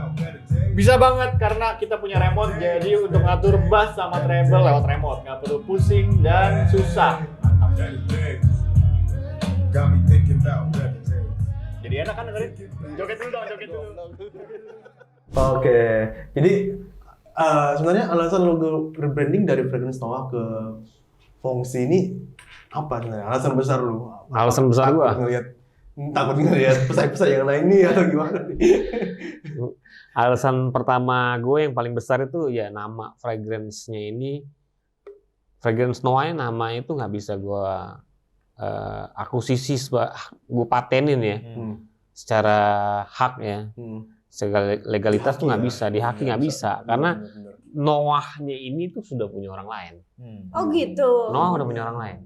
bisa banget karena kita punya remote, jadi untuk ngatur bass sama treble lewat remote, nggak perlu pusing dan susah. Jadi enak kan dengerin? Joget dulu dong, joget dulu. Oke, jadi sebenarnya alasan logo rebranding dari Fragrance Noah ke Fongsi ini apa sebenarnya? Alasan besar lu? Alasan besar gua? Takut ngeliat pesaing-pesaing yang lain nih atau gimana nih? Alasan pertama gue yang paling besar itu ya nama fragrance-nya ini, Fragrance Noah nama itu nggak bisa gue akuisisi, gue patenin ya, secara hak ya, secara legalitas tuh nggak bisa, dihaki nggak bisa, karena Noah-nya ini tuh sudah punya orang lain. Oh gitu. Noah udah punya orang lain.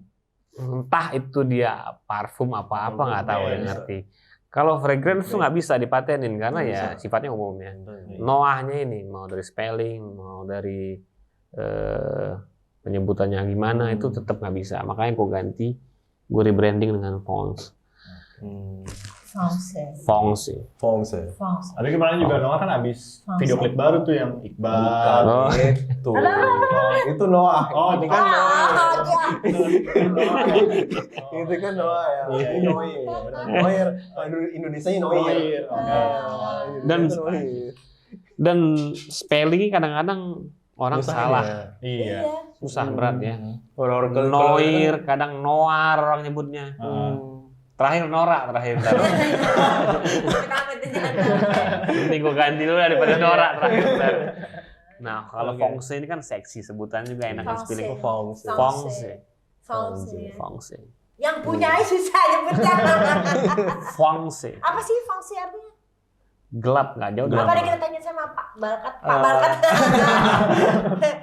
Entah itu dia parfum apa-apa nggak tahu, yang ngerti. Kalau fragrance tuh nggak bisa dipatenin karena ya sifatnya umum ya. Noah-nya ini mau dari spelling, mau dari penyebutannya gimana itu tetap nggak bisa. Makanya gue ganti, gue rebranding dengan Fongs. Fongs. Tapi kemarin juga Noah kan abis video klip baru tuh yang Iqbal. Oh. Itu Noah. Oh, itu kan Itu kan Noah ya. Ini Noir. Indonesia-nya Noir. Dan spelling kadang-kadang orang salah, Iya. susah berat ya. Orang-orang Noir, kadang Noir orang nyebutnya. Terakhir Nora, terakhir. Nanti gue ganti dulu daripada Nora terakhir. Nah, kalau Fongse ini kan seksi, sebutan juga enakan spelling. Fongse. Yang punya susah nyebutnya. Fongse. Apa sih fungsi artinya? Gelap, nggak jauh Apa dari kita tanya sama Pak Balkat? Pak Balkat.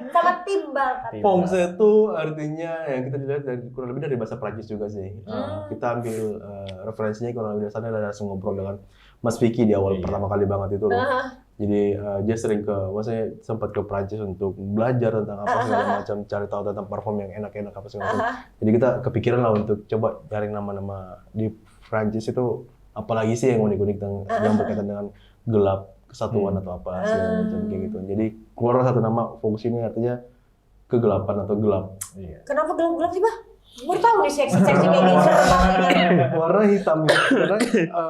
Sama tim Balkat. Fongse itu artinya yang kita lihat dari kurang lebih dari bahasa Prancis juga sih. Kita ambil referensinya kurang lebih dari sana dan langsung ngobrol dengan Mas Vicky di awal pertama kali banget itu loh. Jadi dia sering maksudnya sempat ke Prancis untuk belajar tentang apa segala macam, cari tahu tentang parfum yang enak-enak apa segala macam. Jadi kita kepikiran lah untuk coba cari nama-nama di Prancis itu apalagi sih yang unik-unik yang berkaitan dengan gelap, kesatuan atau apa segala macam kayak gitu. Jadi keluar satu nama Fongsi ini artinya kegelapan atau gelap. Kenapa gelap-gelap sih, Bah? Baru tahu nih seksi-seksi kayak gini serem banget. Warna hitam. Karena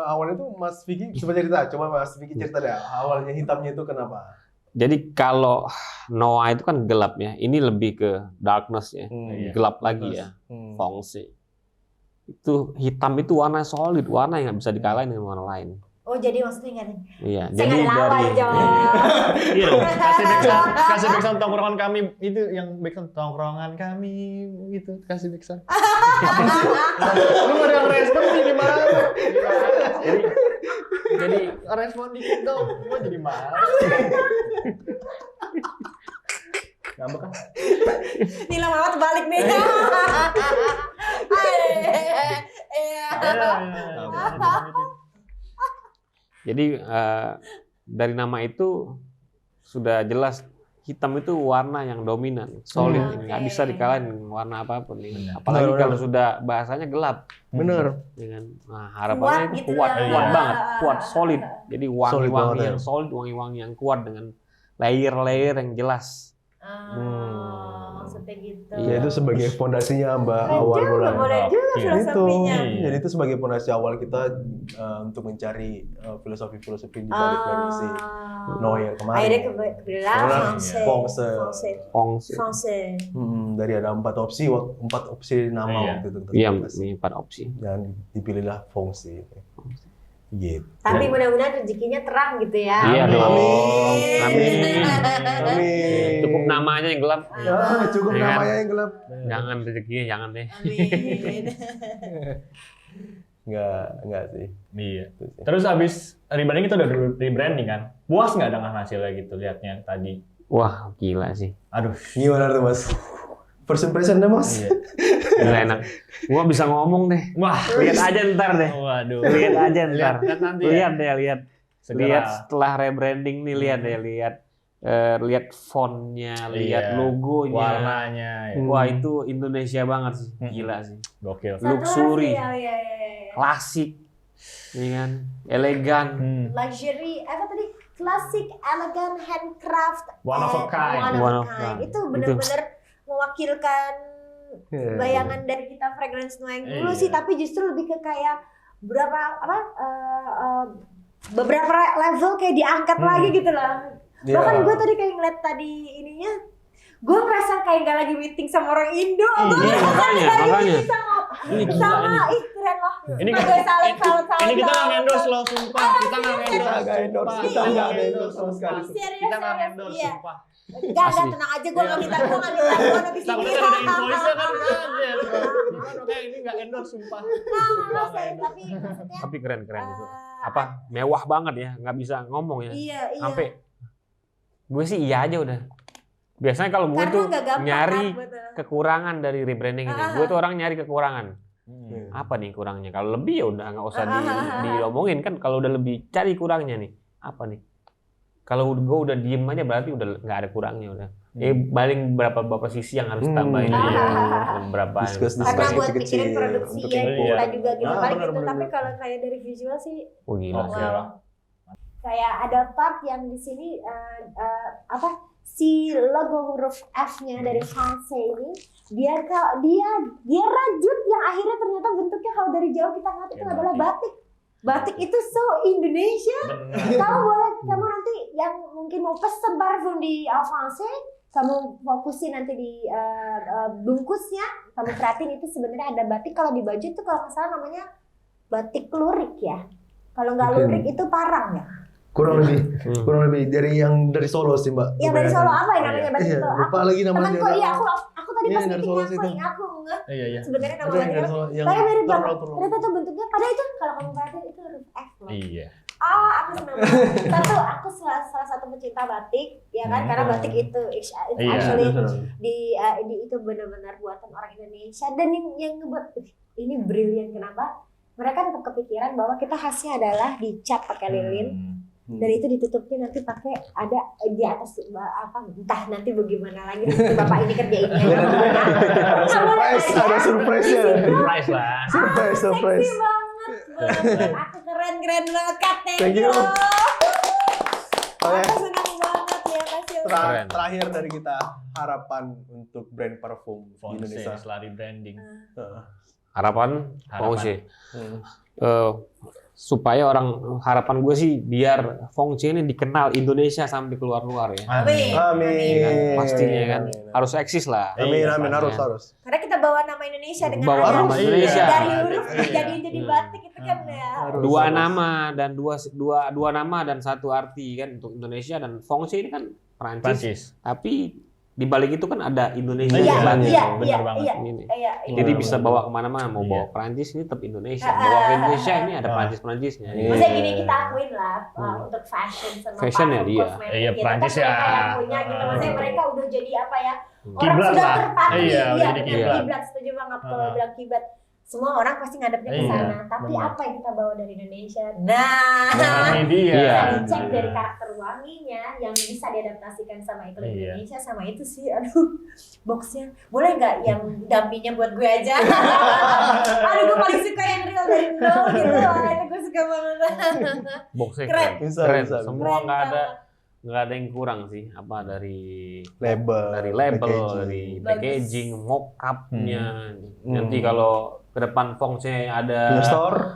awalnya tuh Mas Vicky coba Mas Vicky cerita deh awalnya hitamnya itu kenapa? Jadi kalau Noah itu kan gelap ya, ini lebih ke darkness ya, gelap lagi ya, Fongse. Itu hitam itu warna solid, warna yang nggak bisa dikalahin dengan warna lain. Oh jadi maksudnya nggak ada. Iya, Saya nggak ada lawan, John. Iya dong. Kasih backsound tongkrongan kami itu yang backsound tongkrongan kami gitu, kasih backsound. Lu nggak ada yang respon sih gimana? Jadi respon dikit dong, gua jadi marah. Ngambek kan? Nih lama banget balik nih. Jadi dari nama itu sudah jelas hitam itu warna yang dominan, solid, nggak bisa dikalahin dengan warna apapun. Apalagi kalau sudah bahasanya gelap. Bener. Dengan harapannya Kuat itu gitu kuat lah. banget, kuat, solid. Jadi wangi-wangi banget yang ya. solid, wangi-wangi yang kuat dengan layer-layer yang jelas. Maksudnya kayak gitu. Ya itu sebagai fondasinya Mbak Keren awal juga, mulai. boleh juga Oke. filosofinya. Iya. Jadi itu sebagai fondasi awal kita untuk mencari filosofi-filosofi di balik dari si Noir kemarin. Akhirnya kebelah Fongse. Francais. Dari ada 4 opsi nama Iya. waktu itu. kita Iya, kasih. ini 4 opsi. Dan dipilihlah Fongse. Gitu. Tapi mudah-mudahan rezekinya terang gitu ya. Iya dong. Amin. Amin. Cukup namanya yang gelap. Cukup Iya kan? namanya yang gelap. Jangan rezekinya, jangan deh. Amin. Enggak sih. Iya. Itu sih. Terus abis rebranding itu udah rebranding kan? Puas nggak dengan hasilnya gitu liatnya tadi? Wah, gila sih. Aduh. Gimana tuh Mas? First impression deh Mas? Iya. Gila enak. Gua bisa ngomong deh. Wah. Lihat aja ntar deh. Waduh. Lihat aja ntar. Lihat nanti ya. Lihat deh, lihat. Segera. Lihat setelah rebranding nih, lihat deh, lihat fontnya, lihat Iya. logonya. Warnanya. Ya. Wah, itu Indonesia banget sih. Gila sih. Gokil. Luxury. Iya. Klasik. Iya kan? Elegan. Luxury, apa tadi? Klasik, elegan, handcraft, One of a kind. One of a kind. Itu benar-benar mewakilkan bayangan dari kita Fragrance Noir yang dulu Iya. sih, tapi justru lebih ke kayak beberapa level kayak diangkat lagi gitu loh. Iya. Bahkan gue tadi kayak ngeliat tadi ininya, gue ngerasa kayak gak lagi meeting sama orang Indo. Iya, makanya. Ini gila Sama, nih. ih keren loh. Ini Gue kan salut. ini kita nggak endorse loh, sumpah. Kita nggak endorse. Kita nggak endorse, sumpah. kita nggak endorse sama sekali. Serius, Kita nggak serius, endorse, iya. sumpah. Enggak, Asli. tenang aja, gue nggak minta bonus di sini. Takutnya kan ada invoice-nya kan kaget. Gimana kayak ini nggak endorse, sumpah. Sumpah nggak endorse. Tapi maksudnya, Tapi keren itu. Apa? Mewah banget ya, nggak bisa ngomong ya. iya. Sampai gue sih iya aja udah. Biasanya kalau gue Karena tuh nggak gampang nyari kan, betul. kekurangan dari rebranding ini. Gue tuh orang nyari kekurangan. Hmm. Apa nih kurangnya? Kalau lebih ya udah nggak usah diomongin kan. Kalau udah lebih cari kurangnya nih. Apa nih? Kalau gue udah diem aja berarti udah nggak ada kurangnya udah. Paling beberapa sisi yang harus tambahin aja. Beberapa. Karena buat kecil-kecil pikirin produksi untuk ya info. kita juga gitu Nah, paling benar, gitu. benar, Tapi benar. kalau kayak dari visual sih, Oh gila. Oke. kayak ada part yang di sini si logo huruf F-nya dari Francais ini dia rajut yang akhirnya ternyata bentuknya kalau dari jauh kita ngeliat itu Ya, adalah batik. Batik itu so Indonesia. Kamu nanti yang mungkin mau pesen parfum di Francais, kamu fokusin nanti di bungkusnya, kamu perhatiin itu sebenarnya ada batik. Kalau di baju itu kalau nggak salah namanya batik lurik ya. Kalau nggak lurik itu parang ya. Kurang lebih dari Solo sih Mbak. Yang dari Solo apa ya namanya batik Iya, itu? lupa lagi namanya. Temanku, iya aku tadi Iya, pas dari meeting Solo situ. aku nggak Iya. sebenarnya nama Ada yang dari batiknya. Solo yang Tapi mirip banget. terlalu. Ternyata tuh bentuknya, padahal itu kalau kamu perhatiin itu huruf F loh. Iya. Aku senang banget. Aku salah satu pecinta batik, ya kan? Karena batik itu it's Iya. actually di itu benar-benar buatan orang Indonesia. Dan yang ngebuat ini brilian kenapa? Mereka tetap kepikiran bahwa kita khasnya adalah dicap pakai lilin. Dan itu ditutupnya nanti pakai ada di atas entah nanti bagaimana lagi nanti bapak ini kerjainnya. Ada surprise-nya. Surprise lah. Surprise. Seksi banget. Aku keren banget Kak. Thank you. Oke. Aku senang banget ya kasih. Keren. Terakhir dari kita harapan untuk brand parfum di Fonse Indonesia. setelah rebranding. Harapan. Harapan. Fongse. Supaya harapan gue sih biar Fongse ini dikenal Indonesia sampai keluar-luar ya. Amin. Amin. Kan, pastinya kan Amin. harus eksis lah. Amin, Iya, amin, pasti. harus. Karena kita bawa nama Indonesia dengan Bawa ada nama Indonesia. dari huruf Iya. jadi batik itu kan ya. Harus. Dua nama dan dua nama dan satu arti kan untuk Indonesia, dan Fongse ini kan Perancis. Prancis. Tapi di balik itu kan ada Indonesia Iya, di belakang. Iya, benar iya, banget. iya. Ini. Iya. Jadi bisa Benar, bawa kemana-mana, mau Iya. bawa Perancis ini tetap Indonesia, bawa ke Indonesia ini ada Perancis-Perancisnya. Iya. Maksudnya gini kita akuin lah untuk fashion sama Fashion ya parfum, dia. kosmetik Iya, gitu Prancis kan ya. mereka yang punya gitu. Maksudnya mereka udah jadi apa ya? Orang Kiblat sudah lah. terpatri. Iya, udah jadi benar, kiblat. kiblat. Setuju banget kalau bilang kiblat. Semua orang pasti ngadepnya ke Iya, sana. Tapi benar. apa yang kita bawa dari Indonesia? Nah, Nah, ini dia. Iya. bisa dicek dari karakter wanginya yang bisa diadaptasikan sama iklim Iya. Indonesia sama itu sih. Aduh, boxnya boleh nggak yang dampingnya buat gue aja? Aduh, gue paling suka yang real dari nol gitu. Itu gue suka banget. Boxnya Keren. keren. Bisa, Keren. bisa. Semua nggak ada nggak ada yang kurang sih, apa dari label, dari packaging, mock-up-nya. Nanti kalau ke depan Fongse ada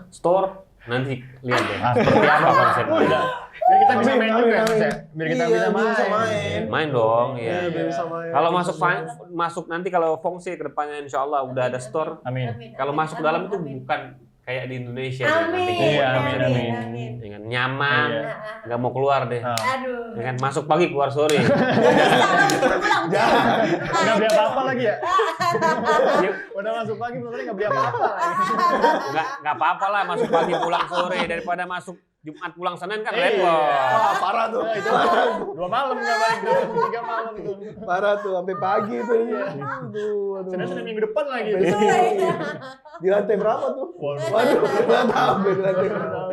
store, nanti lihat deh seperti apa konsepnya. Biar kita bisa main juga ya, Mas ya? Biar kita bisa main. Main dong, iya. Kalau masuk nanti kalau Fongse ke depannya insya Allah udah ada store. Amin. Kalau masuk ke dalam itu bukan kayak di Indonesia. Amin. Iya, amin. Dengan nyaman, nggak mau keluar deh. Aduh. Dengan masuk pagi keluar sore. Jangan. Nggak beli apa-apa lagi ya? Udah masuk pagi belum nggak beli apa-apa. Nggak apa-apa lah masuk pagi pulang sore daripada masuk Jumat pulang Senin kan repot. Wah, parah tuh. Itu 2 malam nggak balik, 3 malam tuh. Parah tuh, sampai pagi tuh. Aduh. Senin minggu depan lagi. Di lantai berapa tuh? Waduh, nggak tahu di lantai berapa.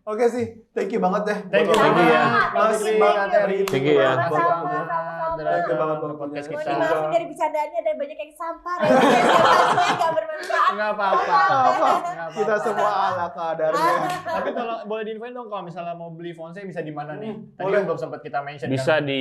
Oke sih, thank you banget deh. Thank you ya. Mas Bang. Thank you ya. Thank you banget buat podcast Mohon kita. dimaafin dari bercandaannya ada banyak yang sampah, referensinya nggak bermanfaat. Nggak apa-apa. Kita semua ala kadarnya. Tapi kalau boleh diinfoin dong kalau misalnya mau beli Fongse bisa di mana nih? Tadi kan belum sempat kita mention. Bisa kan? di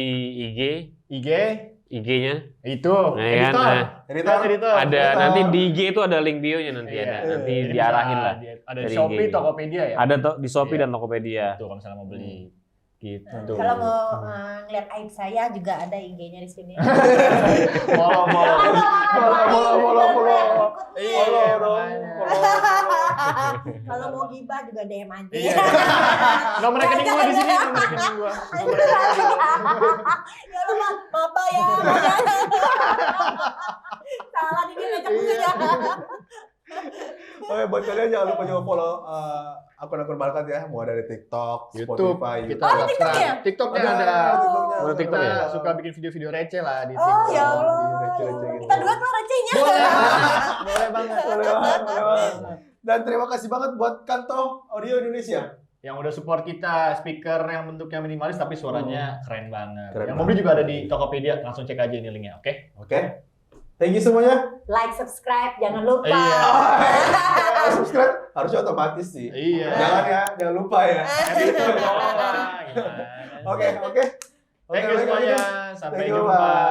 IG-nya itu. editor. Nah, Editor. ada nanti di IG itu ada link bio-nya nanti ada. Nanti Jadi diarahin bisa lah. Ada di dari Shopee, IG. Tokopedia ya? Ada di Shopee Iya. dan Tokopedia. Tuh kalau misalnya mau beli. Gitu. Kalau mau ngeliat aib saya juga ada IG-nya di sini. Follow. Follow dong. Kalau mau gibah juga DM aja. Iya. Nomor rekening gua di sini, nomor rekening gua. Ya lu apa ya? Salah nih dia ngajak gue ya. Oke, buat kalian jangan lupa juga follow akun-akun Balkat ya, mau dari TikTok, YouTube, Spotify, kita Oh, ada TikTok ya? TikToknya Ada, ada. TikToknya. Ada TikTok Kita ya? suka bikin video-video receh lah di Oh TikTok. ya Allah. Receh-receh gitu. Kita dua tuh recehnya. Boleh banget. Boleh banget. Dan terima kasih banget buat Kanto Audio Indonesia. Yang udah support kita, speaker yang bentuknya minimalis tapi suaranya keren banget. Keren Yang mobil juga ada di Tokopedia, langsung cek aja ini linknya, oke? Oke. Thank you semuanya. Like, subscribe, jangan lupa. Iya. Subscribe harusnya otomatis sih. Iya. Jangan lupa ya. Gimana? Oke. Thank you semuanya. Sampai Thank you, jumpa. bye.